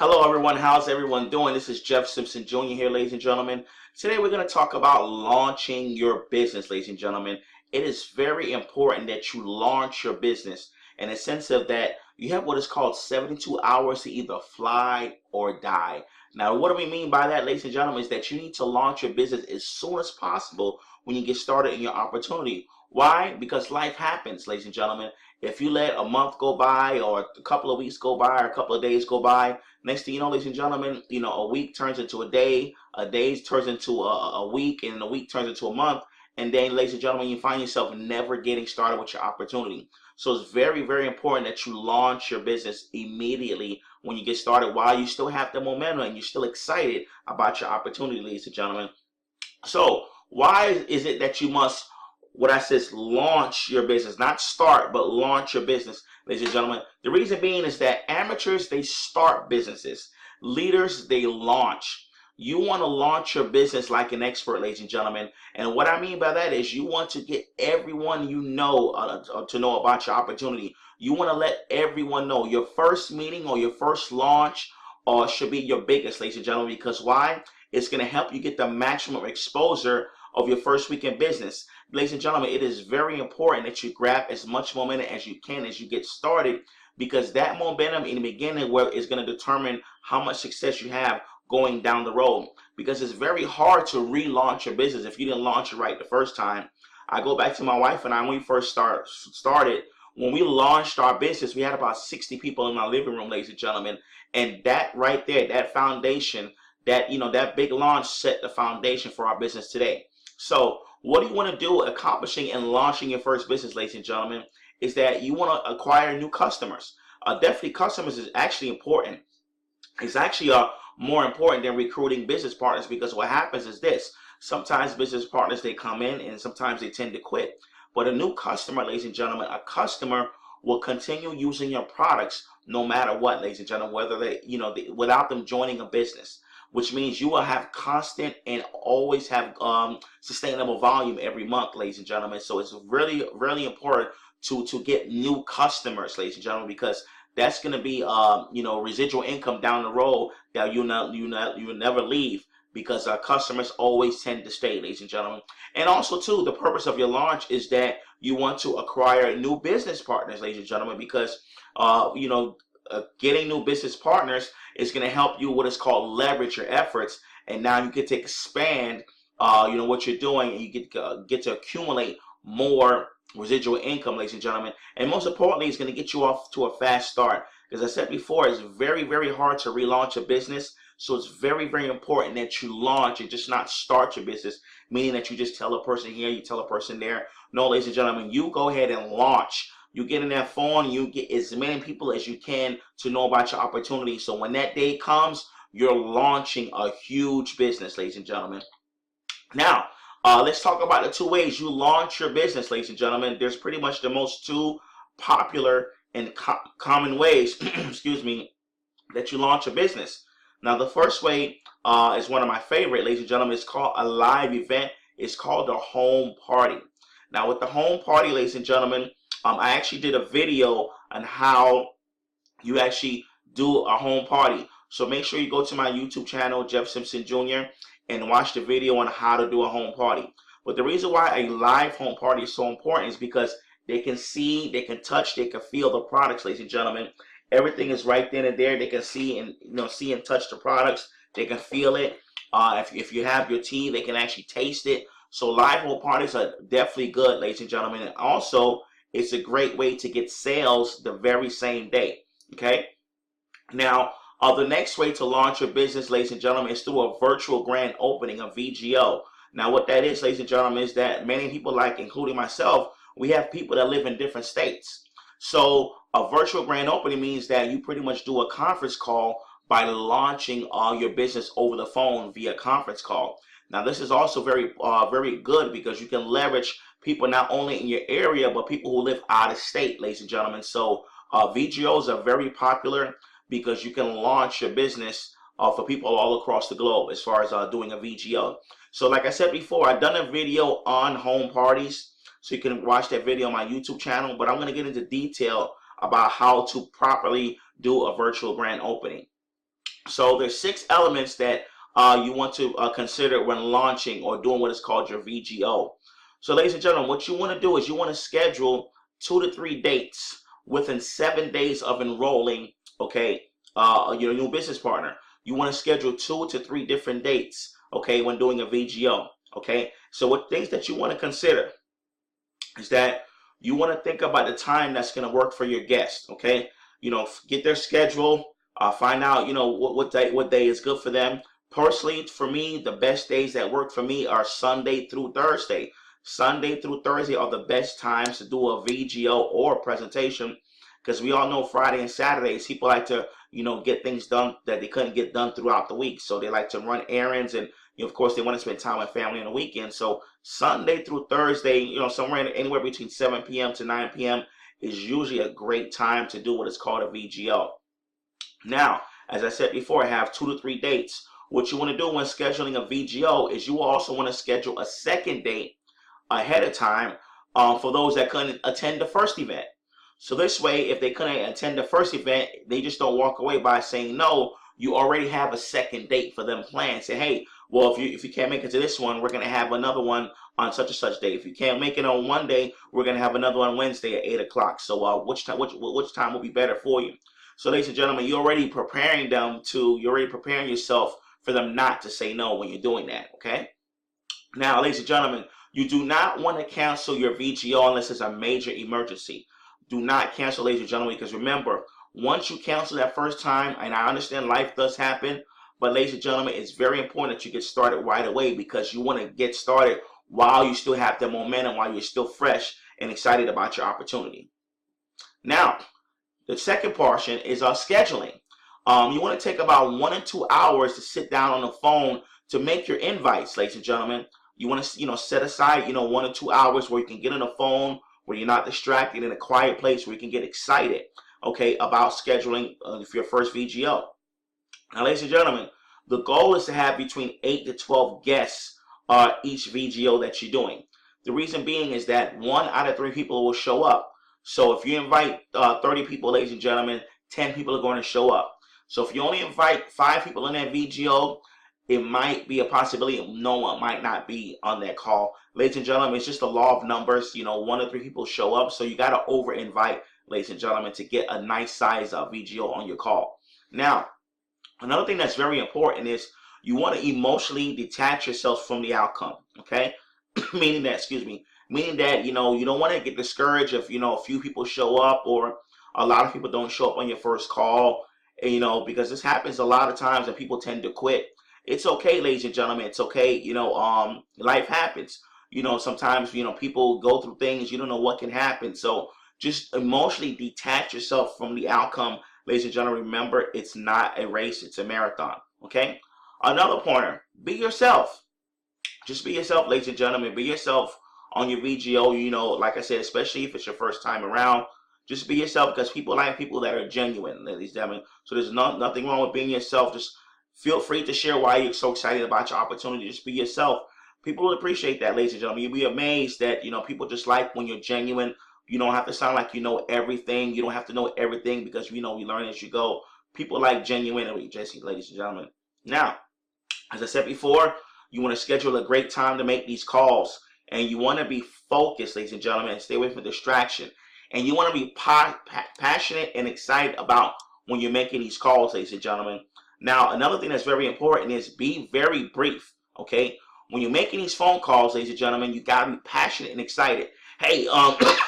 Hello everyone, how's everyone doing? This is Jeff Simpson Jr. here, ladies and gentlemen. Today we're going to talk about launching your business, ladies and gentlemen. It is very important that you launch your business in the sense of that you have what is called 72 hours to either fly or die. Now, what do we mean by that, ladies and gentlemen, is that you need to launch your business as soon as possible when you get started in your opportunity. Why? Because life happens, ladies and gentlemen. If you let a month go by or a couple of weeks go by or a couple of days go by, next thing you know, ladies and gentlemen, a week turns into a day turns into a week, and a week turns into a month. And then, ladies and gentlemen, you find yourself never getting started with your opportunity. So it's very, very important that you launch your business immediately when you get started while you still have the momentum and you're still excited about your opportunity, ladies and gentlemen. So why is it that you must, what I says, launch your business, not start, but launch your business, ladies and gentlemen? The reason being is that amateurs, they start businesses. Leaders, they launch. You want to launch your business like an expert, ladies and gentlemen. And what I mean by that is you want to get everyone you know to know about your opportunity. You want to let everyone know. Your first meeting or your first launch should be your biggest, ladies and gentlemen, because why? It's going to help you get the maximum exposure of your first week in business. Ladies and gentlemen, it is very important that you grab as much momentum as you can as you get started, because that momentum in the beginning is going to determine how much success you have going down the road. Because it's very hard to relaunch your business if you didn't launch it right the first time. I go back to my wife and I, when we first started, when we launched our business, we had about 60 people in my living room, ladies and gentlemen. And that right there, that foundation, that big launch set the foundation for our business today. So what do you want to do accomplishing and launching your first business, ladies and gentlemen, is that you want to acquire new customers. Definitely customers is actually important. It's actually more important than recruiting business partners, because what happens is this. Sometimes business partners, they come in and sometimes they tend to quit. But a new customer, ladies and gentlemen, a customer will continue using your products no matter what, ladies and gentlemen, whether without them joining a business. Which means you will have constant and always have sustainable volume every month, ladies and gentlemen. So it's really, really important to get new customers, ladies and gentlemen, because that's going to be residual income down the road that you will never leave, because our customers always tend to stay, ladies and gentlemen. And also too, the purpose of your launch is that you want to acquire new business partners, ladies and gentlemen, because getting new business partners is going to help you what is called leverage your efforts, and now you get to expand what you're doing, and you get to accumulate more residual income, ladies and gentlemen. And most importantly, it's going to get you off to a fast start. As I said before, it's very, very hard to relaunch a business. So it's very, very important that you launch and just not start your business, meaning that you just tell a person here, you tell a person there. No, ladies and gentlemen, you go ahead and launch. You get in that phone, you get as many people as you can to know about your opportunity. So when that day comes, you're launching a huge business, ladies and gentlemen. Now, let's talk about the two ways you launch your business, ladies and gentlemen. There's pretty much the most two popular and common ways, excuse me, that you launch a business. Now, the first way is one of my favorite, ladies and gentlemen. It's called a live event. It's called the home party. Now, with the home party, ladies and gentlemen, I actually did a video on how you actually do a home party. So make sure you go to my YouTube channel, Jeff Simpson Jr., and watch the video on how to do a home party. But the reason why a live home party is so important is because they can see, they can touch, they can feel the products, ladies and gentlemen. Everything is right then and there. They can see and see and touch the products. They can feel it. If you have your tea, they can actually taste it. So live home parties are definitely good, ladies and gentlemen. And also, it's a great way to get sales the very same day. Okay. Now, the next way to launch your business, ladies and gentlemen, is through a virtual grand opening, a VGO. Now, what that is, ladies and gentlemen, is that many people, like including myself, we have people that live in different states. So a virtual grand opening means that you pretty much do a conference call by launching your business over the phone via conference call. Now, this is also very, very good, because you can leverage people not only in your area, but people who live out of state, ladies and gentlemen. So VGOs are very popular because you can launch your business for people all across the globe as far as doing a VGO. So like I said before, I've done a video on home parties, so you can watch that video on my YouTube channel, but I'm going to get into detail about how to properly do a virtual grand opening. So there's 6 elements that you want to consider when launching or doing what is called your VGO. So ladies and gentlemen, what you want to do is you want to schedule 2 to 3 dates within 7 days of enrolling, okay, your new business partner. You want to schedule 2 to 3 different dates, okay, when doing a VGO, okay. So what things that you want to consider is that you want to think about the time that's going to work for your guest, okay. Get their schedule, find out, what day is good for them. Personally, for me, the best days that work for me are Sunday through Thursday. Sunday through Thursday are the best times to do a VGO or a presentation, because we all know Friday and Saturdays people like to, get things done that they couldn't get done throughout the week. So they like to run errands, and of course they want to spend time with family on the weekend. So Sunday through Thursday, somewhere anywhere between 7 p.m. to 9 p.m. is usually a great time to do what is called a VGO. Now, as I said before, I have 2 to 3 dates. What you want to do when scheduling a VGO is you also want to schedule a second date ahead of time for those that couldn't attend the first event. So this way, if they couldn't attend the first event, they just don't walk away by saying no. You already have a second date for them planned. Say, hey, well, if you can't make it to this one, we're going to have another one on such and such day. If you can't make it on one day, we're going to have another one Wednesday at 8 o'clock. So which time will be better for you? So ladies and gentlemen, you're already preparing yourself for them not to say no when you're doing that, okay? Now, ladies and gentlemen, you do not want to cancel your VGO unless it's a major emergency. Do not cancel, ladies and gentlemen, because remember, once you cancel that first time, and I understand life does happen, but ladies and gentlemen, it's very important that you get started right away, because you want to get started while you still have the momentum, while you're still fresh and excited about your opportunity. Now, the second portion is scheduling. You want to take about 1 or 2 hours to sit down on the phone to make your invites, ladies and gentlemen. You want to, set aside, 1 or 2 hours where you can get on the phone, where you're not distracted, in a quiet place where you can get excited, okay, about scheduling for your first VGO. Now, ladies and gentlemen, the goal is to have between 8 to 12 guests each VGO that you're doing. The reason being is that 1 out of 3 people will show up. So if you invite 30 people, ladies and gentlemen, 10 people are going to show up. So if you only invite 5 people in that VGO, it might be a possibility no one might not be on that call. Ladies and gentlemen, it's just the law of numbers. 1 or 3 people show up, so you got to over invite, ladies and gentlemen, to get a nice size VGO on your call. Now, another thing that's very important is you want to emotionally detach yourself from the outcome, okay? meaning that, you don't want to get discouraged if, a few people show up or a lot of people don't show up on your first call, because this happens a lot of times and people tend to quit. It's okay, ladies and gentlemen. It's okay. Life happens. Sometimes, people go through things. You don't know what can happen. So just emotionally detach yourself from the outcome. Ladies and gentlemen, remember, it's not a race. It's a marathon. Okay. Another pointer, be yourself. Just be yourself, ladies and gentlemen. Be yourself on your VGO. Like I said, especially if it's your first time around, just be yourself, because people like people that are genuine, ladies and gentlemen. So there's nothing wrong with being yourself. Just feel free to share why you're so excited about your opportunity. Just be yourself. People will appreciate that, ladies and gentlemen. You'll be amazed that, people just like when you're genuine. You don't have to sound like you know everything. You don't have to know everything, because, we learn as you go. People like genuinity, ladies and gentlemen. Now, as I said before, you want to schedule a great time to make these calls. And you want to be focused, ladies and gentlemen, and stay away from distraction. And you want to be passionate and excited about when you're making these calls, ladies and gentlemen. Now, another thing that's very important is be very brief, okay? When you're making these phone calls, ladies and gentlemen, you got to be passionate and excited. Hey,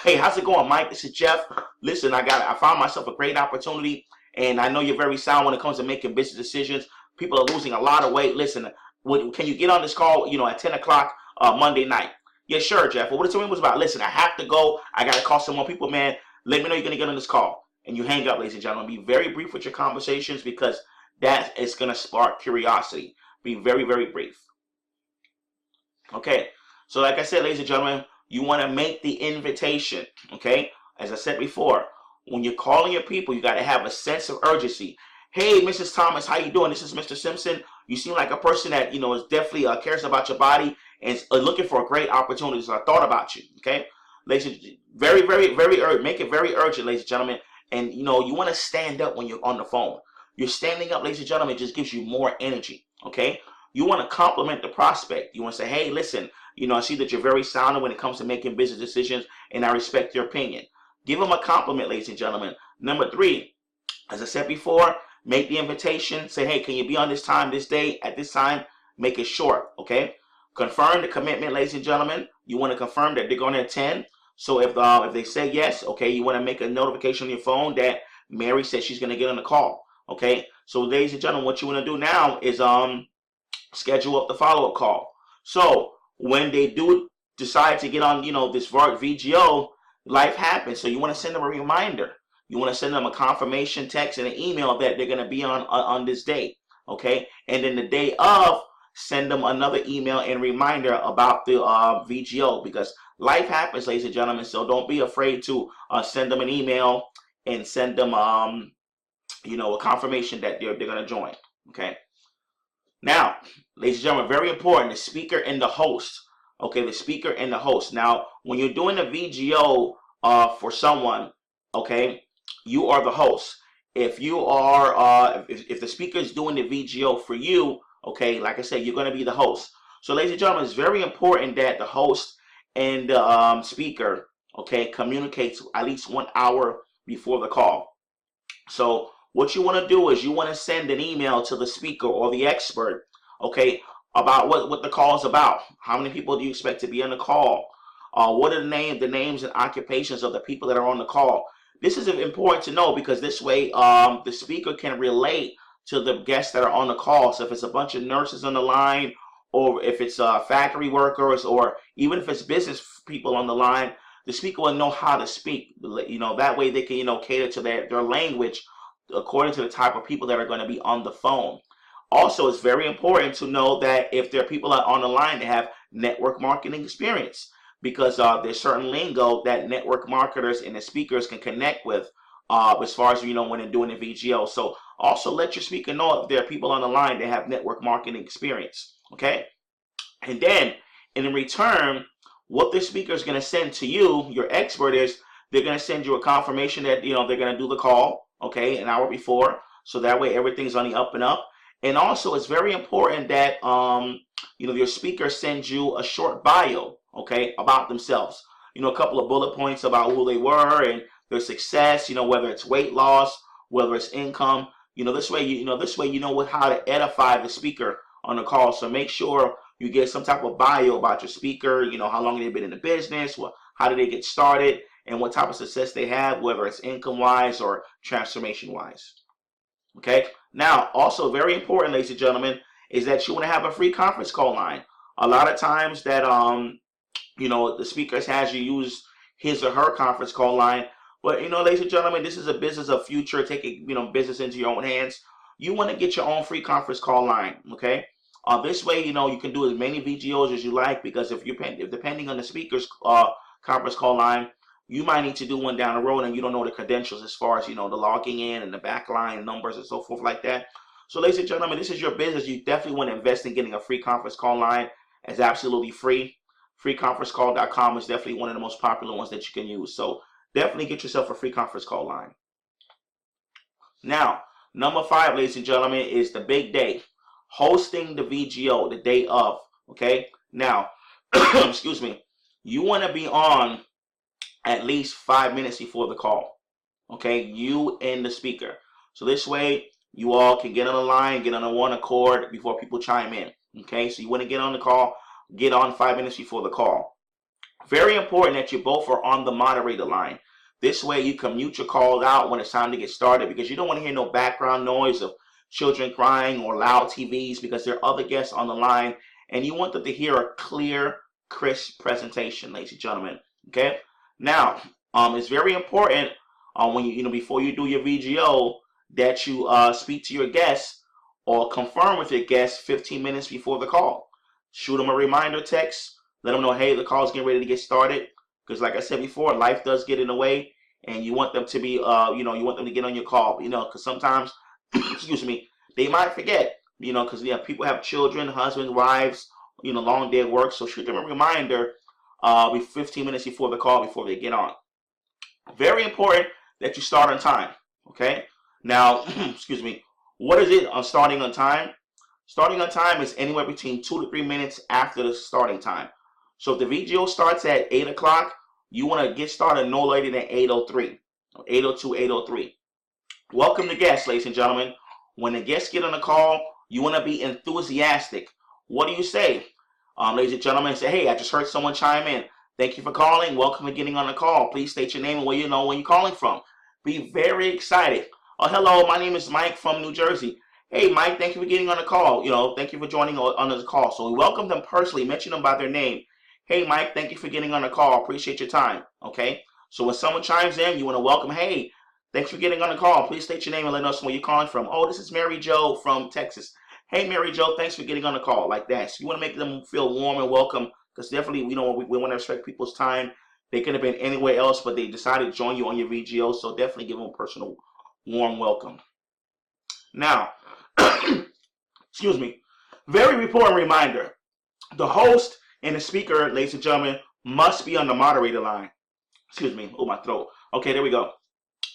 hey, how's it going, Mike? This is Jeff. Listen, I found myself a great opportunity, and I know you're very sound when it comes to making business decisions. People are losing a lot of weight. Listen, can you get on this call, at 10 o'clock Monday night? Yeah, sure, Jeff. Well, what the meeting was about? Listen, I have to go. I got to call some more people, man. Let me know you're going to get on this call. And you hang up, ladies and gentlemen. Be very brief with your conversations, because that is going to spark curiosity. Be very, very brief. Okay. So like I said, ladies and gentlemen, you want to make the invitation. Okay. As I said before, when you're calling your people, you got to have a sense of urgency. Hey, Mrs. Thomas, how you doing? This is Mr. Simpson. You seem like a person that, is definitely cares about your body and is looking for a great opportunity. So I thought about you. Okay. Ladies, very, very, very urgent. Make it very urgent, ladies and gentlemen. And, you want to stand up when you're on the phone. You're standing up, ladies and gentlemen, it just gives you more energy, okay? You want to compliment the prospect. You want to say, hey, listen, I see that you're very sound when it comes to making business decisions, and I respect your opinion. Give them a compliment, ladies and gentlemen. Number 3, as I said before, make the invitation. Say, hey, can you be on this time, this day, at this time? Make it short, okay? Confirm the commitment, ladies and gentlemen. You want to confirm that they're going to attend. So if they say yes, okay, you want to make a notification on your phone that Mary said she's going to get on the call, okay? So, ladies and gentlemen, what you want to do now is schedule up the follow-up call. So when they do decide to get on, this VGO, life happens. So you want to send them a reminder. You want to send them a confirmation text and an email that they're going to be on this date, okay? And then the day of, send them another email and reminder about the VGO, because life happens, ladies and gentlemen. So don't be afraid to send them an email and send them, a confirmation that they're going to join, okay? Now, ladies and gentlemen, very important, the speaker and the host. Okay, the speaker and the host. Now, when you're doing a VGO for someone, okay, you are the host. If you are, if the speaker is doing the VGO for you, okay, like I said, you're going to be the host. So, ladies and gentlemen, it's very important that the host and the speaker, okay, communicates at least 1 hour before the call. So what you want to do is you want to send an email to the speaker or the expert, okay, about what the call is about. How many people do you expect to be on the call? What are the names and occupations of the people that are on the call? This is important to know, because this way the speaker can relate to the guests that are on the call. So if it's a bunch of nurses on the line, or if it's factory workers, or even if it's business people on the line, the speaker will know how to speak. That way they can, cater to their language according to the type of people that are going to be on the phone. Also, it's very important to know that if there are people on the line that have network marketing experience, because there's certain lingo that network marketers and the speakers can connect with as far as, when they're doing the VGO. So also let your speaker know if there are people on the line that have network marketing experience, okay? And then in return, what the speaker is going to send to you, your expert, is they're going to send you a confirmation that, they're going to do the call, okay, an hour before. So that way everything's on the up and up. And also, it's very important that, your speaker sends you a short bio, okay, about themselves. A couple of bullet points about who they were and their success, whether it's weight loss, whether it's income. This way, you know how to edify the speaker on the call. So make sure you get some type of bio about your speaker, how long they've been in the business, how did they get started, and what type of success they have, whether it's income-wise or transformation-wise. Okay? Now, also very important, ladies and gentlemen, is that you want to have a free conference call line. A lot of times that, the speaker has you use his or her conference call line. But, ladies and gentlemen, this is a business of future, taking, business into your own hands. You want to get your own free conference call line, okay? This way, you can do as many VGOs as you like, because if depending on the speaker's conference call line, you might need to do one down the road and you don't know the credentials as far as, the logging in and the back line numbers and so forth like that. So, ladies and gentlemen, this is your business. You definitely want to invest in getting a free conference call line. It's absolutely free. Freeconferencecall.com is definitely one of the most popular ones that you can use. So definitely get yourself a free conference call line. Now, number 5, ladies and gentlemen, is the big day. Hosting the VGO the day of, okay? Now, excuse me, you want to be on at least 5 minutes before the call, okay? You and the speaker. So this way, you all can get on the line, get on a one accord before people chime in, okay? So you want to get on the call, get on 5 minutes before the call. Very important that you both are on the moderator line. This way, you can mute your calls out when it's time to get started, because you don't want to hear no background noise of children crying or loud TVs, because there are other guests on the line, and you want them to hear a clear, crisp presentation, ladies and gentlemen, okay? Now, it's very important when before you do your VGO that you speak to your guests or confirm with your guests 15 minutes before the call. Shoot them a reminder text. Let them know, hey, the call's getting ready to get started. Because like I said before, life does get in the way, and you want them to be, you want them to get on your call, because sometimes, excuse me, they might forget, because people have children, husbands, wives, long day at work. So shoot them a reminder 15 minutes before the call, before they get on. Very important that you start on time, okay? Now, excuse me, What is it on starting on time? Starting on time is anywhere between 2 to 3 minutes after the starting time. So if the VGO starts at 8 o'clock, you want to get started no later than 8:03, 8:02, 8:03. Welcome to guests, ladies and gentlemen. When the guests get on the call, you want to be enthusiastic. What do you say? Ladies and gentlemen, say, hey, I just heard someone chime in. Thank you for calling. Welcome to getting on the call. Please state your name and where you know where you're calling from. Be very excited. Oh, hello, my name is Mike from New Jersey. Hey, Mike, thank you for getting on the call. Thank you for joining on the call. So we welcome them personally, mention them by their name. Hey, Mike, thank you for getting on the call. Appreciate your time. Okay. So when someone chimes in, you want to welcome, hey, thanks for getting on the call. Please state your name and let us know where you're calling from. Oh, this is Mary Jo from Texas. Hey, Mary Jo, thanks for getting on the call, like that. So you want to make them feel warm and welcome, because definitely, we want to respect people's time. They could have been anywhere else, but they decided to join you on your VGO, so definitely give them a personal, warm welcome. Now, excuse me, very important reminder. The host and the speaker, ladies and gentlemen, must be on the moderator line. Excuse me, oh, my throat. Okay, there we go.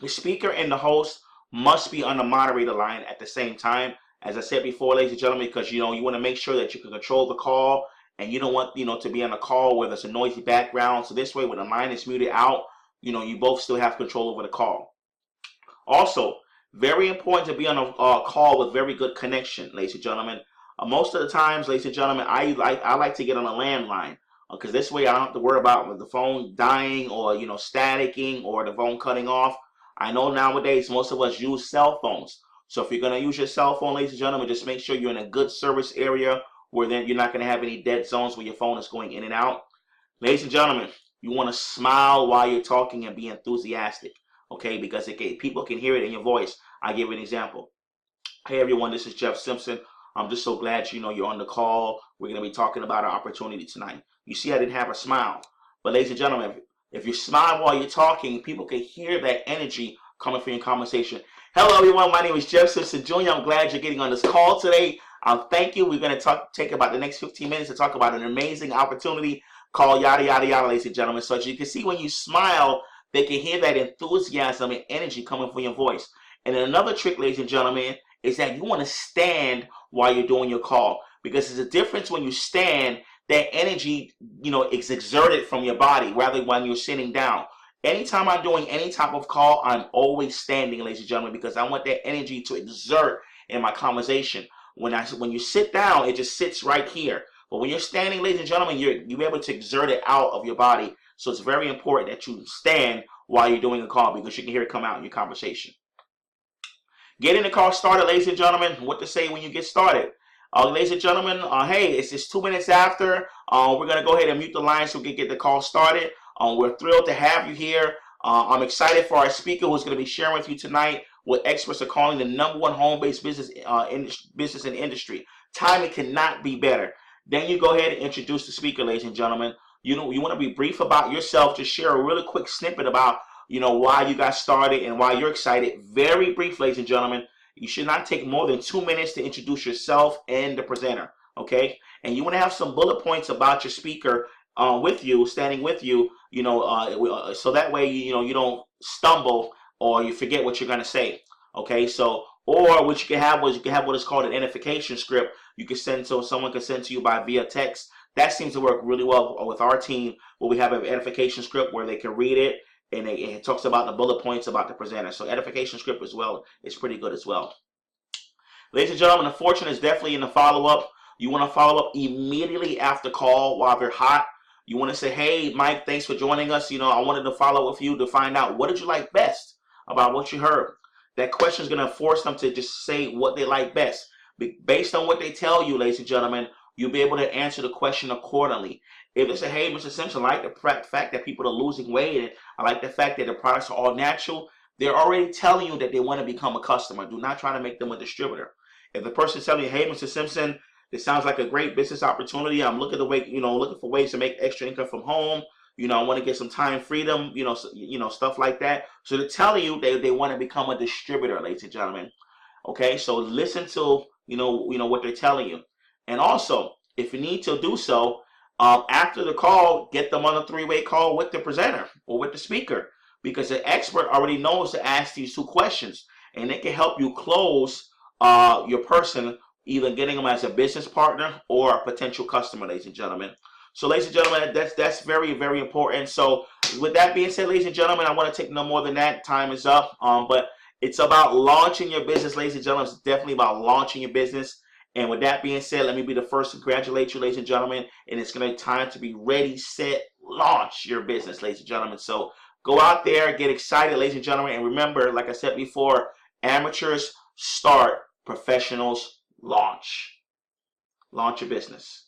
The speaker and the host must be on the moderator line at the same time. As I said before, ladies and gentlemen, because you want to make sure that you can control the call, and you don't want to be on a call where there's a noisy background. So this way, when the line is muted out, you both still have control over the call. Also, very important to be on a call with very good connection, ladies and gentlemen. Most of the times, ladies and gentlemen, I like to get on a landline, because this way I don't have to worry about the phone dying or staticking or the phone cutting off. I know nowadays most of us use cell phones. So if you're going to use your cell phone, ladies and gentlemen, just make sure you're in a good service area where then you're not going to have any dead zones where your phone is going in and out. Ladies and gentlemen, you want to smile while you're talking and be enthusiastic, okay? Because people can hear it in your voice. I'll give you an example. Hey, everyone, this is Jeff Simpson. I'm just so glad you're on the call. We're going to be talking about our opportunity tonight. You see, I didn't have a smile. But ladies and gentlemen, if you smile while you're talking, people can hear that energy coming from your conversation. Hello, everyone. My name is Jeff Simpson Jr. I'm glad you're getting on this call today. Thank you. We're going to take about the next 15 minutes to talk about an amazing opportunity called yada, yada, yada, ladies and gentlemen. So as you can see, when you smile, they can hear that enthusiasm and energy coming from your voice. And then another trick, ladies and gentlemen, is that you want to stand while you're doing your call, because there's a difference when you stand. That energy, is exerted from your body rather than when you're sitting down. Anytime I'm doing any type of call, I'm always standing, ladies and gentlemen, because I want that energy to exert in my conversation. When you sit down, it just sits right here. But when you're standing, ladies and gentlemen, you're able to exert it out of your body. So it's very important that you stand while you're doing a call, because you can hear it come out in your conversation. Getting the call started, ladies and gentlemen. What to say when you get started. Ladies and gentlemen, hey, it's just 2 minutes after. We're going to go ahead and mute the line so we can get the call started. We're thrilled to have you here. I'm excited for our speaker who's going to be sharing with you tonight what experts are calling the #1 home-based business and industry. Timing cannot be better. Then you go ahead and introduce the speaker, ladies and gentlemen. You want to be brief about yourself. Just share a really quick snippet about why you got started and why you're excited. Very brief, ladies and gentlemen. You should not take more than 2 minutes to introduce yourself and the presenter. Okay, and you want to have some bullet points about your speaker with you, standing with you, so that way you don't stumble or you forget what you're going to say. Okay, so or what you can have what is called an identification script. You can send, so someone can send to you via text. That seems to work really well with our team, where we have an edification script where they can read it, and it talks about the bullet points about the presenter. So edification script as well is pretty good as well. Ladies and gentlemen, the fortune is definitely in the follow-up. You want to follow up immediately after call while they're hot. You want to say, hey, Mike, thanks for joining us. I wanted to follow up with you to find out, what did you like best about what you heard? That question is going to force them to just say what they like best. Based on what they tell you, ladies and gentlemen, you'll be able to answer the question accordingly. If they say, hey, Mr. Simpson, I like the fact that people are losing weight, and I like the fact that the products are all natural, they're already telling you that they want to become a customer. Do not try to make them a distributor. If the person's telling you, hey, Mr. Simpson, this sounds like a great business opportunity. I'm looking for ways to make extra income from home. I want to get some time freedom, stuff like that. So they're telling you they want to become a distributor, ladies and gentlemen. Okay, so listen to, what they're telling you. And also, if you need to do so, after the call, get them on a 3-way call with the presenter or with the speaker, because the expert already knows to ask these 2 questions, and they can help you close your person, either getting them as a business partner or a potential customer, ladies and gentlemen. So, ladies and gentlemen, that's very, very important. So, with that being said, ladies and gentlemen, I want to take no more than that. Time is up. But it's about launching your business, ladies and gentlemen. It's definitely about launching your business. And with that being said, let me be the first to congratulate you, ladies and gentlemen. And it's going to be time to be ready, set, launch your business, ladies and gentlemen. So go out there, get excited, ladies and gentlemen. And remember, like I said before, amateurs start, professionals launch. Launch your business.